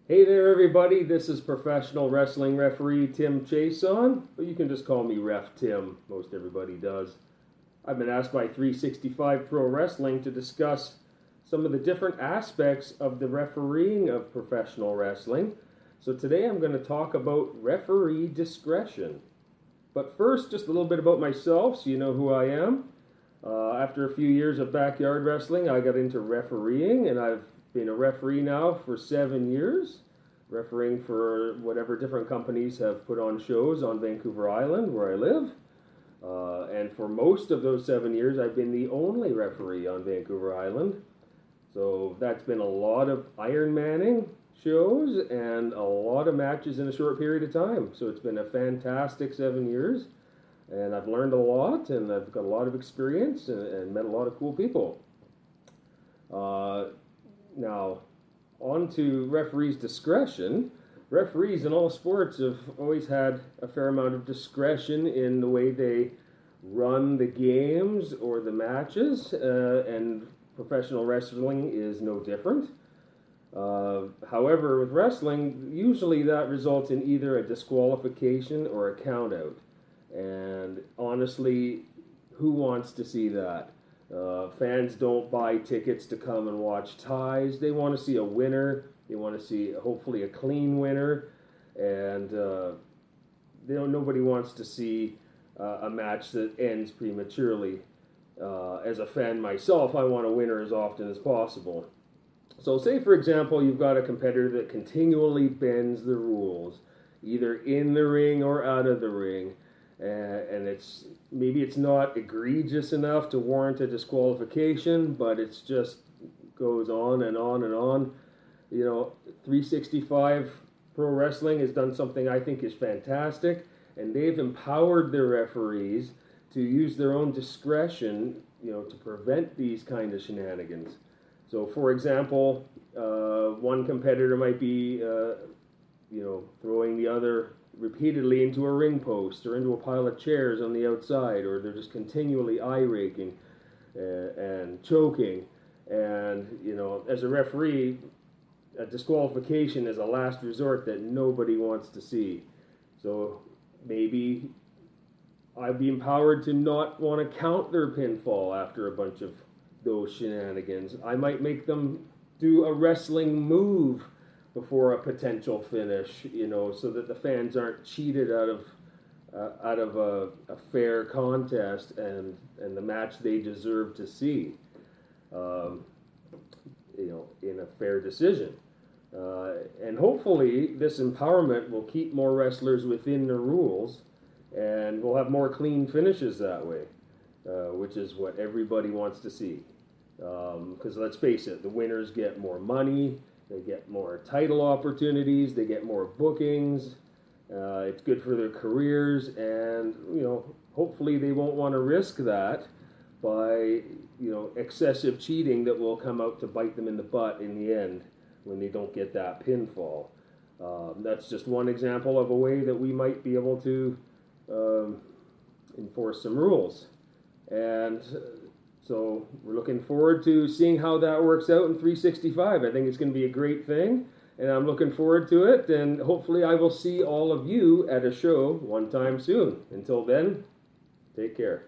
Hey there, everybody. This is professional wrestling referee Tim Chason, but you can just call me Ref Tim. Most everybody does. I've been asked by 365 Pro Wrestling to discuss some of the different aspects of the refereeing of professional wrestling. So today I'm going to talk about referee discretion. But first, just a little bit about myself so you know who I am. After a few years of backyard wrestling, I got into refereeing, and I've been a referee now for 7 years, refereeing for whatever different companies have put on shows on Vancouver Island where I live. And for most of those 7 years, I've been the only referee on Vancouver Island. So that's been a lot of Iron Manning shows and a lot of matches in a short period of time. So it's been a fantastic 7 years. And I've learned a lot, and I've got a lot of experience and met a lot of cool people. Now, on to referees' discretion. Referees in all sports have always had a fair amount of discretion in the way they run the games or the matches, and professional wrestling is no different. However, with wrestling, usually that results in either a disqualification or a countout. And honestly, who wants to see that? Fans don't buy tickets to come and watch ties. They want to see a winner. They want to see hopefully a clean winner. And nobody wants to see a match that ends prematurely. As a fan myself, I want a winner as often as possible. So say, for example, you've got a competitor that continually bends the rules, either in the ring or out of the ring. And maybe it's not egregious enough to warrant a disqualification, but it's just goes on and on and on. 365 Pro Wrestling has done something I think is fantastic, and they've empowered their referees to use their own discretion, to prevent these kind of shenanigans. So, for example, one competitor might be, throwing the other repeatedly into a ring post or into a pile of chairs on the outside, or they're just continually eye raking and choking. And, as a referee, a disqualification is a last resort that nobody wants to see. So maybe I'd be empowered to not want to count their pinfall after a bunch of those shenanigans. I might make them do a wrestling move before a potential finish, so that the fans aren't cheated out of a fair contest and the match they deserve to see, in a fair decision. And hopefully this empowerment will keep more wrestlers within the rules, and we'll have more clean finishes that way, which is what everybody wants to see. Because let's face it, the winners get more money, they get more title opportunities, they get more bookings. It's good for their careers, and hopefully they won't want to risk that by excessive cheating that will come out to bite them in the butt in the end when they don't get that pinfall. That's just one example of a way that we might be able to enforce some rules. And so we're looking forward to seeing how that works out in 365. I think it's going to be a great thing, and I'm looking forward to it, and hopefully I will see all of you at a show one time soon. Until then, take care.